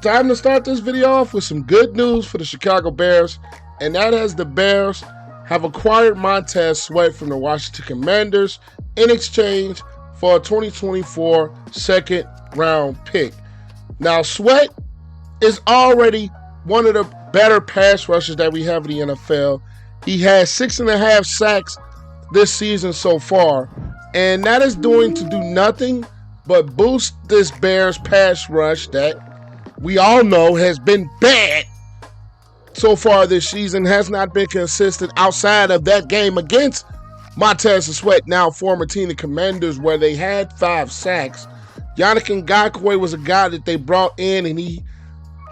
time to start this video off with some good news for the Chicago Bears, and that is the Bears have acquired Montez Sweat from the Washington Commanders in exchange for a 2024 second-round pick. Now, Sweat is already one of the better pass rushers that we have in the NFL. He has 6.5 sacks this season so far, and that is doing to do nothing but boost this Bears pass rush that we all know has been bad so far this season, has not been consistent outside of that game against Montez Sweat, now former team, the Commanders, where they had 5 sacks. Yannick Ngakoue was a guy that they brought in, and he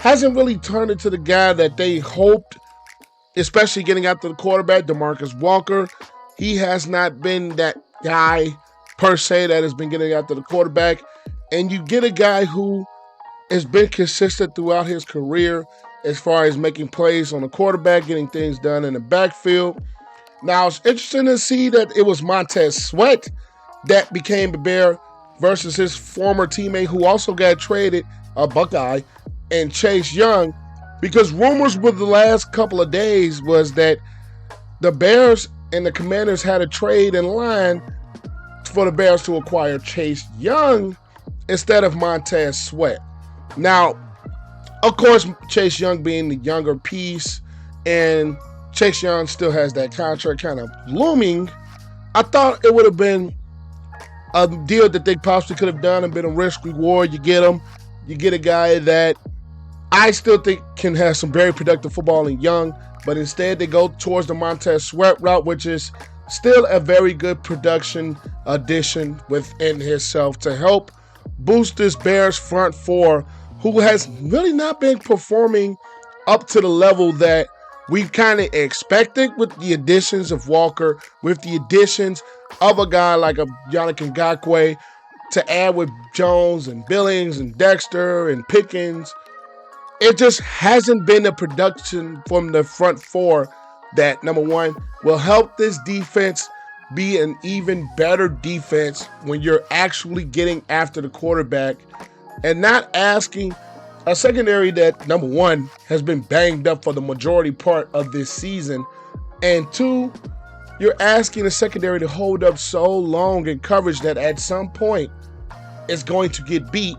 hasn't really turned into the guy that they hoped, especially getting after the quarterback, DeMarcus Walker. He has not been that guy, per se, that has been getting after the quarterback. And you get a guy who has been consistent throughout his career as far as making plays on the quarterback, getting things done in the backfield. Now, it's interesting to see that it was Montez Sweat that became the Bear versus his former teammate who also got traded, a Buckeye, and Chase Young, because rumors with the last couple of days was that the Bears and the Commanders had a trade in line for the Bears to acquire Chase Young instead of Montez Sweat. Now, of course, Chase Young being the younger piece, and Chase Young still has that contract kind of looming, I thought it would have been a deal that they possibly could have done and been a risk reward. You get him, you get a guy that I still think can have some very productive football in Young, but instead they go towards the Montez Sweat route, which is still a very good production addition within himself to help boost this Bears front four, who has really not been performing up to the level that we kind of expected with the additions of Walker, with the additions of a guy like a Yannick Ngakoue, to add with Jones and Billings and Dexter and Pickens. It just hasn't been the production from the front four that, number one, will help this defense be an even better defense when you're actually getting after the quarterback and not asking a secondary that, number one, has been banged up for the majority part of this season, and two, you're asking a secondary to hold up so long in coverage that at some point it's going to get beat.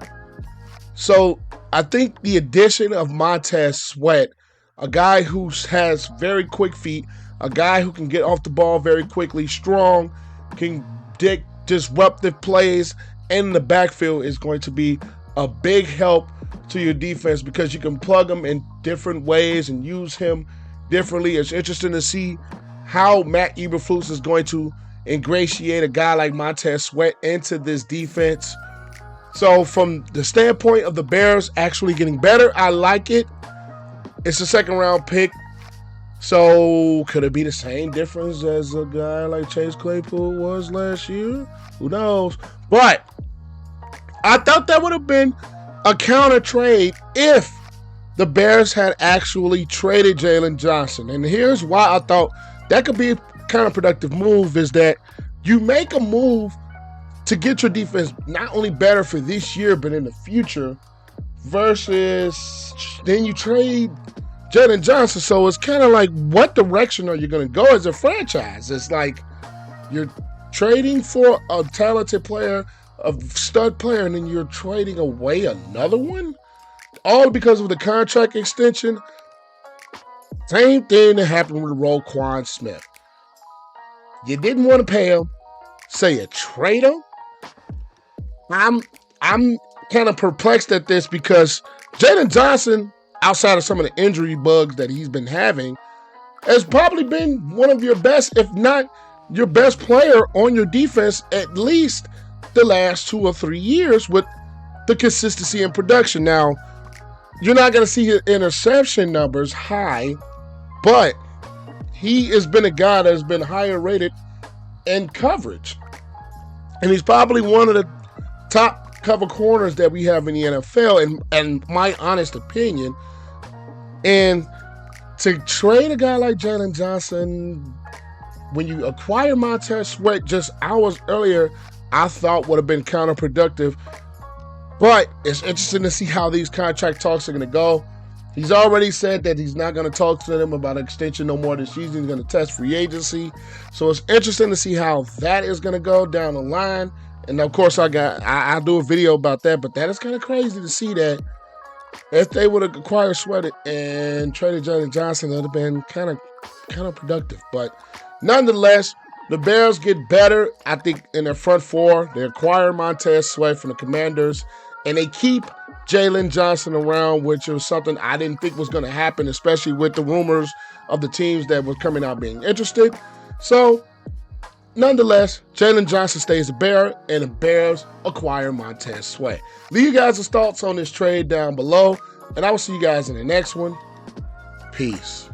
So I think the addition of Montez Sweat, a guy who has very quick feet, a guy who can get off the ball very quickly, strong, can disruptive plays in the backfield, is going to be a big help to your defense because you can plug him in different ways and use him differently. It's interesting to see how Matt Eberflus is going to ingratiate a guy like Montez Sweat into this defense. So from the standpoint of the Bears actually getting better, I like it. It's a second-round pick. So could it be the same difference as a guy like Chase Claypool was last year? Who knows? But I thought that would have been a counter trade if the Bears had actually traded Jaylon Johnson. And here's why I thought that could be a counterproductive move, is that you make a move to get your defense not only better for this year, but in the future, versus then you trade Jaylon Johnson. So it's kind of like, what direction are you going to go as a franchise? It's like you're trading for a talented player, a stud player, and then you're trading away another one, all because of the contract extension. Same thing that happened with Roquan Smith. You didn't want to pay him, so you trade him. I'm kind of perplexed at this because Jaylon Johnson, outside of some of the injury bugs that he's been having, has probably been one of your best, if not your best player on your defense, at least the last 2 or 3 years, with the consistency in production. Now, you're not going to see his interception numbers high, but he has been a guy that has been higher rated in coverage. And he's probably one of the top cover corners that we have in the NFL, in my honest opinion. And to trade a guy like Jaylon Johnson, when you acquire Montez Sweat just hours earlier, I thought would have been counterproductive. But it's interesting to see how these contract talks are going to go. He's already said that he's not going to talk to them about an extension no more this season. He's going to test free agency. So it's interesting to see how that is going to go down the line. And of course, I'll do a video about that. But that is kind of crazy to see that if they would have acquired Sweat and traded Jaylon Johnson, that would have been kind of productive. But nonetheless, the Bears get better, I think, in their front four. They acquire Montez Sweat from the Commanders, and they keep Jaylon Johnson around, which was something I didn't think was going to happen, especially with the rumors of the teams that were coming out being interested. So, nonetheless, Jaylon Johnson stays a Bear, and the Bears acquire Montez Sweat. Leave you guys' thoughts on this trade down below, and I will see you guys in the next one. Peace.